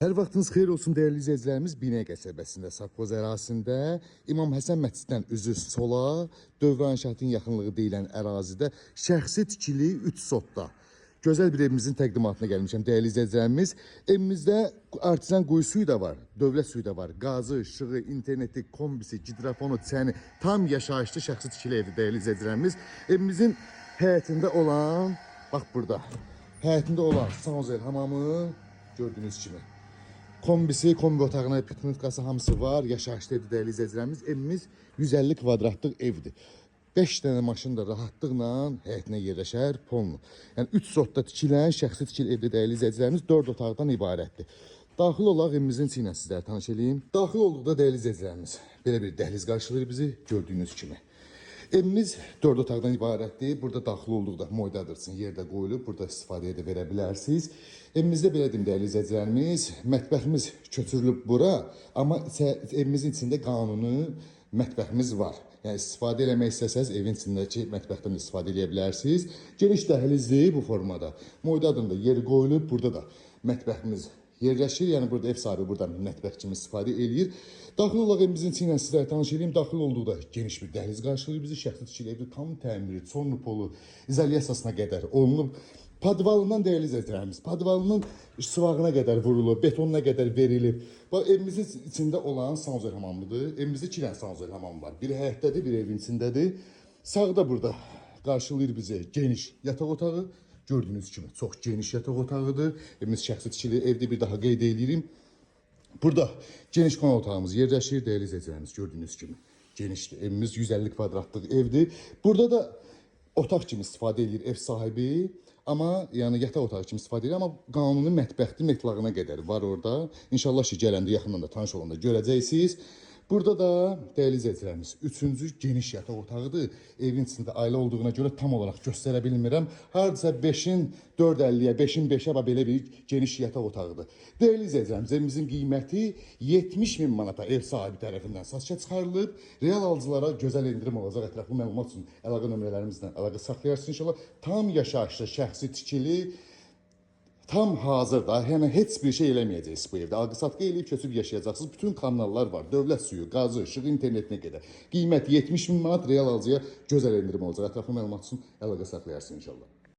Hər vaxtınız xeyir olsun değerli izləyicilərimiz. Binə qəsəbəsində, Savxoz ərazisində İmam Həsən məsciddən üzü sola, Dövran İnşaatın yaxınlığı deyilən ərazidə şəxsi tikili 3 sotda gözəl bir evimizin təqdimatına gəlmişəm değerli izləyicilərimiz. Evimizdə artizan quyu suyu da var, dövlət suyu da var, qazı, işığı, interneti, kombisi, gidrafonu, çəni, tam yaşayışlı şəxsi tikili evdir değerli izləyicilərimiz. Evimizin həyətində olan, bax burada, həyətində olan sanuzel hamamı gördüyünüz kimi. Kombisi, kombi otağına, pitnutkası hamısı var. Yaşayışlı evdir değerli izləyicilərimiz. Evimiz 150 kvadratlıq evdir. 5 dənə maşın da rahatlıqla həyətinə yerləşər, polnu. Yəni 3 sotda tikilən şəxsi tikili evdir değerli izləyicilərimiz. 4 otaqdan ibarətdir. Daxil olaq evimizin içi ilə sizlərə tanış edeyim. Daxil olduqda değerli izləyicilərimiz belə bir dəhliz qarşılayır bizi gördüyünüz kimi. Evimiz 4 otaqdan ibarətdir. Burada daxil olduqda moydadırsın, yerdə qoyulub, burada istifadəyə də verə bilərsiniz. Evimizdə belə deyim değerli izləyicilərimiz, mətbəximiz köçürülüb bura, amma evimizin içində qanuni mətbəximiz var. Yəni istifadə eləmək istəsəz evin içindəki mətbəxdən istifadə edə bilərsiniz. Geniş dəhlizli bu formada. Moydadır da yeri qoyulub, burada da mətbəximiz yerləşir. Yəni burada ev sahibi buradan mətbəx kimi istifadə eləyir. Daxil olaq evimizin içi ilə sizlərə tanış edeyim. Daxil olduqda geniş bir dəhliz qarşılayır bizi. Şəxsi tikili evdə tam təmiri, sonrupolu, izolyasiyasına qədər olunub. Padvalından değerli izləyicilərimiz, padvalının sıvağına qədər vurulub, betonuna qədər verilib. Bax, evimizin içində olan sanuzel hamamıdır. Evimizdə 2 dənə sanuzel hamam var. Biri həyətdədir, biri evin içindədir. Sağda burada qarşılayır bizi geniş yataq otağı. Gördüyünüz kimi çox geniş yataq otağıdır. Evimiz şəxsi tikili evdə bir daha qeyd edirəm. Burada geniş qonaq otağımız yerləşir değerli izləyicilərimiz gördüyünüz kimi. Genişdir. Evimiz 150 kvadratlıq evdir. Burada da otaq kimi istifadə edir ev sahibi. Amma yəni yataq otağı kimi istifadə edir. Amma qanuni mətbəxli metlağına qədər var orada. İnşallah ki gələndə yaxından da tanış olanda görəcəksiniz. Burada da değerli izləyicilərimiz 3-cü geniş yataq otağıdır. Evin içində ailə olduğuna görə tam olaraq göstərə bilmirəm. Hardasa 5-in 4.50-yə, 5-in 5-ə belə bir geniş yataq otağıdır. Değerli izləyicilərimiz, evimizin qiyməti 70.000 manata ev sahibi tərəfindən satışa çıxarılıb. Real alıcılara gözəl endirim olacaq. Ətraflı məlumat üçün əlaqə nömrələrimizlə əlaqə saxlayarsınız inşallah. Tam yaşayışlı, şəxsi tikili, tam hazır da, yəni heç bir şey eləməyəcəksiniz bu evdə. Alqı-satqı eləyib köçüb yaşayacaqsınız. Bütün kanallar var. Dövlət suyu, qazı, işığı, internetinə qədər. Qiymət 70.000 manat, real alıcıya gözəl endirim olacaq. Ətraflı məlumat üçün əlaqə saxlayarsınız inşallah.